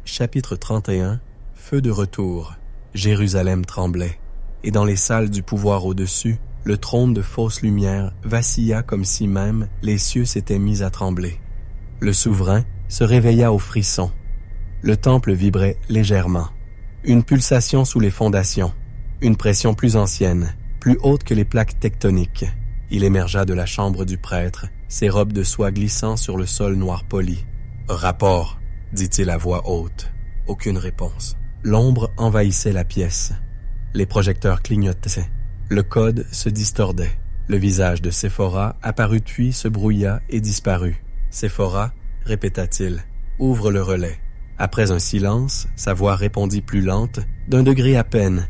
Chapitre 31. Feu de retour. Jérusalem tremblait, et dans les salles du pouvoir au-dessus, le trône de fausse lumière vacilla comme si même les cieux s'étaient mis à trembler. Le souverain se réveilla au frisson. Le temple vibrait légèrement. Une pulsation sous les fondations, une pression plus ancienne, plus haute que les plaques tectoniques. Il émergea de la chambre du prêtre, ses robes de soie glissant sur le sol noir poli. « Rapport », dit-il à voix haute. Aucune réponse. L'ombre envahissait la pièce. Les projecteurs clignotaient. Le code se distordait. Le visage de Séphora apparut puis se brouilla et disparut. « Séphora » répéta-t-il. « Ouvre le relais. » Après un silence, sa voix répondit plus lente, d'un degré à peine.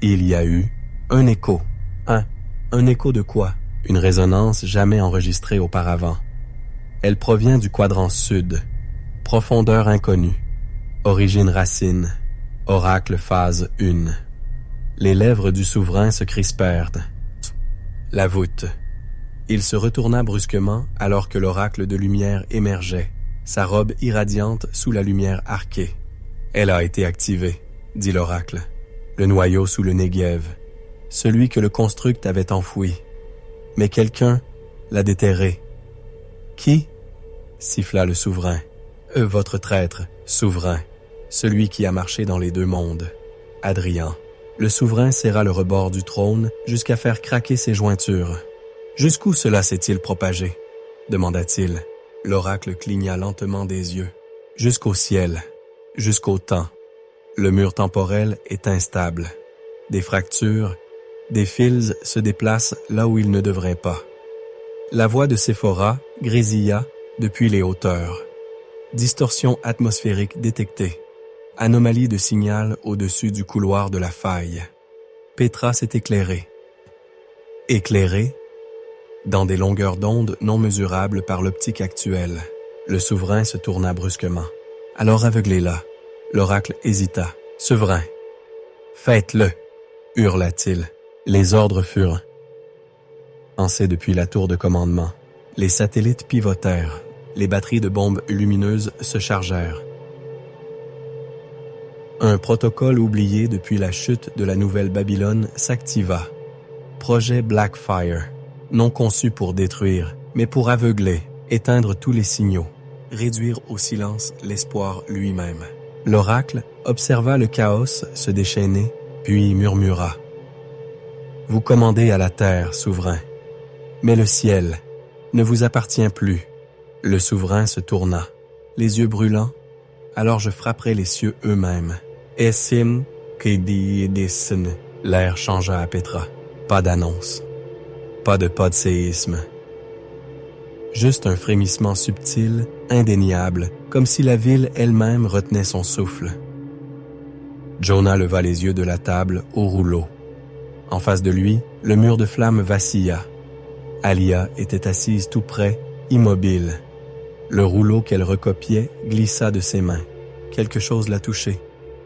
Il y a eu un écho. Un écho de quoi? Une résonance jamais enregistrée auparavant. Elle provient du quadrant sud. Profondeur inconnue. Origine racine. Oracle phase 1. Les lèvres du souverain se crispèrent. La voûte. Il se retourna brusquement alors que l'oracle de lumière émergeait, sa robe irradiante sous la lumière arquée. « Elle a été activée », dit l'oracle. « Le noyau sous le Néguev, celui que le construct avait enfoui. Mais quelqu'un l'a déterré. »« Qui ?» siffla le souverain. « Votre traître, souverain, celui qui a marché dans les deux mondes. Adrien. » Le souverain serra le rebord du trône jusqu'à faire craquer ses jointures. « Jusqu'où cela s'est-il propagé ?» demanda-t-il. L'oracle cligna lentement des yeux. « Jusqu'au ciel, jusqu'au temps. Le mur temporel est instable. Des fractures, des fils se déplacent là où ils ne devraient pas. » La voix de Séphora grésilla depuis les hauteurs. Distorsion atmosphérique détectée. Anomalie de signal au-dessus du couloir de la faille. Pétra s'est éclairée. Éclairée dans des longueurs d'onde non mesurables par l'optique actuelle. Le souverain se tourna brusquement. « Alors aveuglez-la. » L'oracle hésita. « Souverain. »« Faites-le » hurla-t-il. Les ordres furent lancés depuis la tour de commandement. Les satellites pivotèrent. Les batteries de bombes lumineuses se chargèrent. Un protocole oublié depuis la chute de la Nouvelle-Babylone s'activa. Projet Blackfire, non conçu pour détruire, mais pour aveugler, éteindre tous les signaux, réduire au silence l'espoir lui-même. L'oracle observa le chaos se déchaîner, puis murmura. « Vous commandez à la terre, souverain, mais le ciel ne vous appartient plus. » Le souverain se tourna, les yeux brûlants. « Alors je frapperai les cieux eux-mêmes. » Essim Kedidisn. L'air changea à Pétra. Pas d'annonce. Pas de séisme. Juste un frémissement subtil, indéniable, comme si la ville elle-même retenait son souffle. Jonah leva les yeux de la table au rouleau. En face de lui, le mur de flammes vacilla. Alia était assise tout près, immobile. Le rouleau qu'elle recopiait glissa de ses mains. Quelque chose l'a touchée,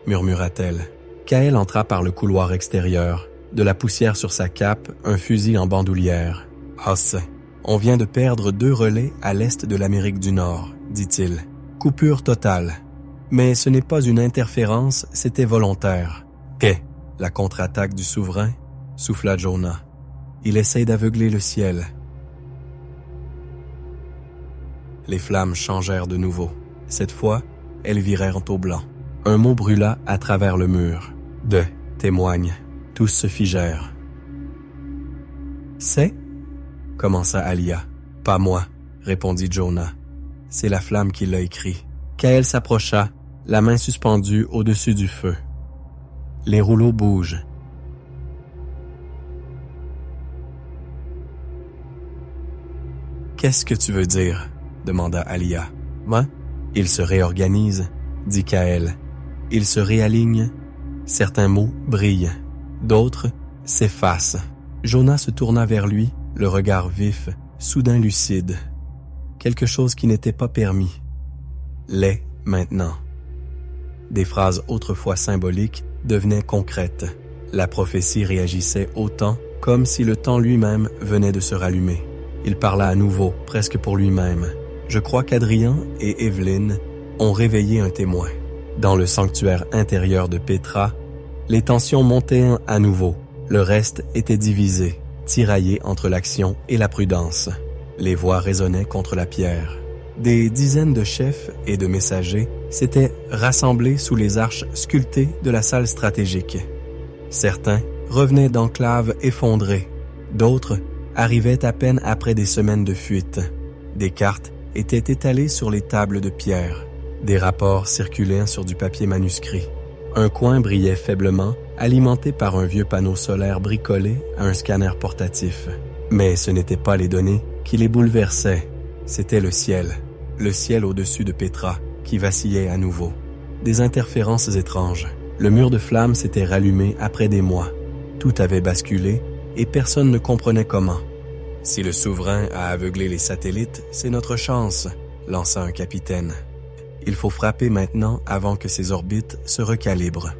murmura-t-elle. Kaël entra par le couloir extérieur. De la poussière sur sa cape, un fusil en bandoulière. « As, on vient de perdre 2 relais à l'est de l'Amérique du Nord, dit-il. Coupure totale. Mais ce n'est pas une interférence, c'était volontaire. »« Qu'est la contre-attaque du souverain ?» souffla Jonah. « Il essaye d'aveugler le ciel. » Les flammes changèrent de nouveau. Cette fois, elles virèrent au blanc. Un mot brûla à travers le mur. « De témoigne. » Tous se figèrent. « C'est » commença Alia. « Pas moi, » répondit Jonah. « C'est la flamme qui l'a écrit. » Kaël s'approcha, la main suspendue au-dessus du feu. Les rouleaux bougent. « Qu'est-ce que tu veux dire ?» demanda Alia. « Moi, il se réorganise, » dit Kaël. « Il se réaligne. Certains mots brillent. D'autres s'effacent. » Jonah se tourna vers lui, le regard vif, soudain lucide. Quelque chose qui n'était pas permis. L'est maintenant. Des phrases autrefois symboliques devenaient concrètes. La prophétie réagissait au temps, comme si le temps lui-même venait de se rallumer. Il parla à nouveau, presque pour lui-même. « Je crois qu'Adrien et Evelyne ont réveillé un témoin. Dans le sanctuaire intérieur de Pétra, les tensions montaient à nouveau. Le reste était divisé, tiraillé entre l'action et la prudence. Les voix résonnaient contre la pierre. Des dizaines de chefs et de messagers s'étaient rassemblés sous les arches sculptées de la salle stratégique. Certains revenaient d'enclaves effondrées, d'autres arrivaient à peine après des semaines de fuite. Des cartes étaient étalées sur les tables de pierre. Des rapports circulaient sur du papier manuscrit. Un coin brillait faiblement, alimenté par un vieux panneau solaire bricolé à un scanner portatif. Mais ce n'étaient pas les données qui les bouleversaient, c'était le ciel au-dessus de Pétra, qui vacillait à nouveau. Des interférences étranges. Le mur de flammes s'était rallumé après des mois. Tout avait basculé et personne ne comprenait comment. « Si le souverain a aveuglé les satellites, c'est notre chance », lança un capitaine. « Il faut frapper maintenant avant que ces orbites se recalibrent. »«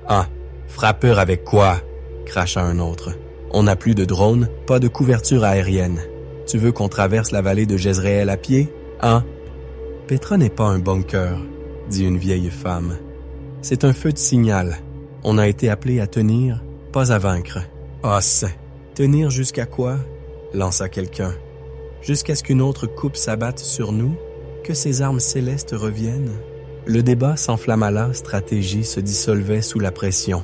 Ah, frappeur avec quoi ?» cracha un autre. « On n'a plus de drones, pas de couverture aérienne. Tu veux qu'on traverse la vallée de Jezréel à pied? Ah !»« Pétra n'est pas un bunker, » dit une vieille femme. « C'est un feu de signal. On a été appelé à tenir, pas à vaincre. »« Os, tenir jusqu'à quoi ?» lança quelqu'un. « Jusqu'à ce qu'une autre coupe s'abatte sur nous, que ces armes célestes reviennent. » Le débat s'enflamma là, stratégie se dissolvait sous la pression.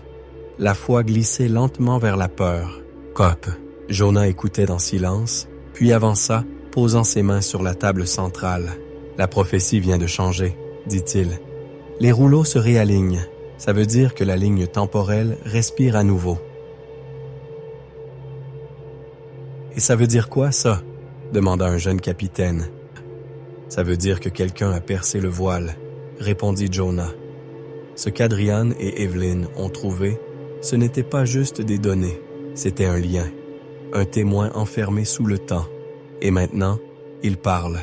La foi glissait lentement vers la peur. « Cop !» Jonah écoutait dans silence, puis avança, posant ses mains sur la table centrale. « La prophétie vient de changer, dit-il. Les rouleaux se réalignent. Ça veut dire que la ligne temporelle respire à nouveau. » « Et ça veut dire quoi, ça? » demanda un jeune capitaine. « Ça veut dire que quelqu'un a percé le voile, » répondit Jonah. Ce qu'Adrian et Evelyn ont trouvé, ce n'était pas juste des données, c'était un lien, un témoin enfermé sous le temps. Et maintenant, il parle.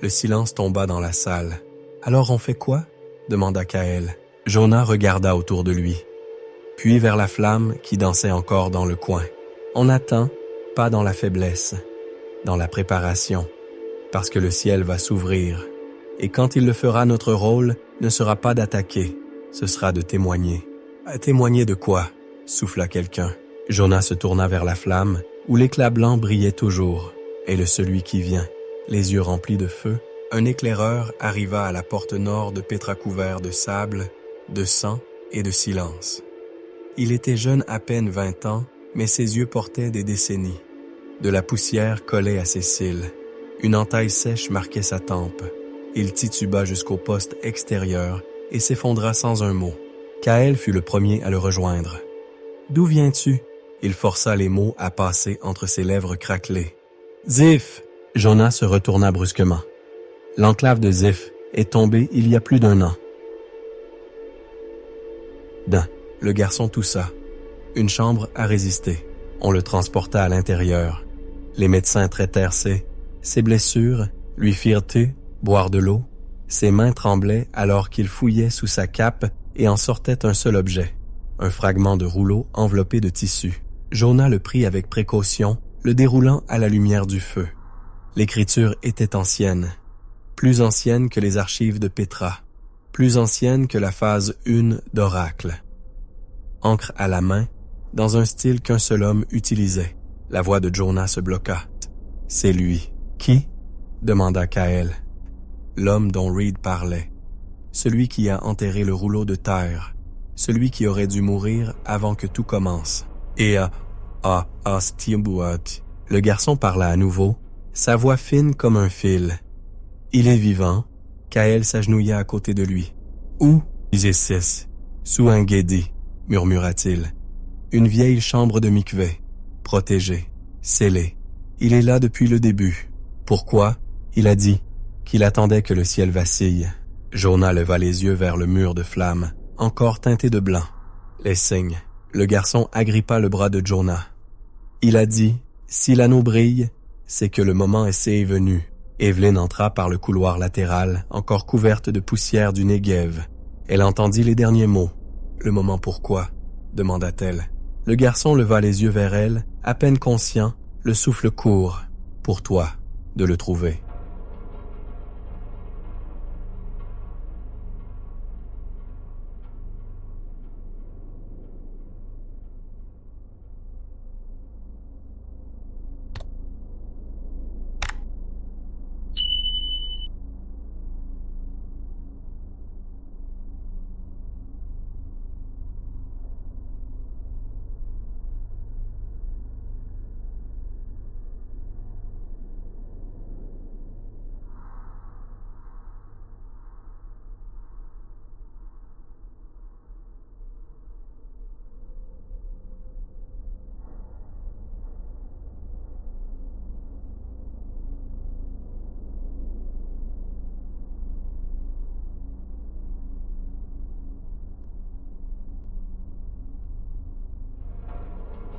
Le silence tomba dans la salle. « Alors on fait quoi? » demanda Kael. Jonah regarda autour de lui, puis vers la flamme qui dansait encore dans le coin. « On attend, pas dans la faiblesse, dans la préparation, parce que le ciel va s'ouvrir. Et quand il le fera, notre rôle ne sera pas d'attaquer, ce sera de témoigner. »« À témoigner de quoi ?» souffla quelqu'un. Jonah se tourna vers la flamme, où l'éclat blanc brillait toujours. Et le celui qui vient, les yeux remplis de feu, un éclaireur arriva à la porte nord de Pétra couvert de sable, de sang et de silence. Il était jeune à peine 20 ans, mais ses yeux portaient des décennies. De la poussière collait à ses cils. Une entaille sèche marquait sa tempe. Il tituba jusqu'au poste extérieur et s'effondra sans un mot. Kael fut le premier à le rejoindre. « D'où viens-tu » Il força les mots à passer entre ses lèvres craquelées. « Ziph » Jonah se retourna brusquement. L'enclave de Ziph est tombée il y a plus d'1 an. Le garçon toussa. Une chambre a résisté. On le transporta à l'intérieur. Les médecins traitèrent ses blessures, lui firent thé, boire de l'eau. Ses mains tremblaient alors qu'il fouillait sous sa cape et en sortait un seul objet, un fragment de rouleau enveloppé de tissu. Jonah le prit avec précaution, le déroulant à la lumière du feu. L'écriture était ancienne, plus ancienne que les archives de Pétra, plus ancienne que la phase 1 d'Oracle. Encre à la main, dans un style qu'un seul homme utilisait. La voix de Jonah se bloqua. « C'est lui. »« Qui ?» demanda Kael. L'homme dont Reed parlait. Celui qui a enterré le rouleau de terre. Celui qui aurait dû mourir avant que tout commence. Et le garçon parla à nouveau, sa voix fine comme un fil. « Il est vivant. » Kael s'agenouilla à côté de lui. « Où ?» disait Sis. « Sous un guédi, » murmura-t-il. « Une vieille chambre de mikvé, protégée, scellée. Il est là depuis le début. Pourquoi? Il a dit qu'il attendait que le ciel vacille. » Jonah leva les yeux vers le mur de flammes, encore teinté de blanc. Les signes. Le garçon agrippa le bras de Jonah. Il a dit, si l'anneau brille, c'est que le moment est venu. Evelyn entra par le couloir latéral, encore couverte de poussière du Negev. Elle entendit les derniers mots. Le moment pourquoi? Demanda-t-elle. Le garçon leva les yeux vers elle, à peine conscient, le souffle court. Pour toi, de le trouver.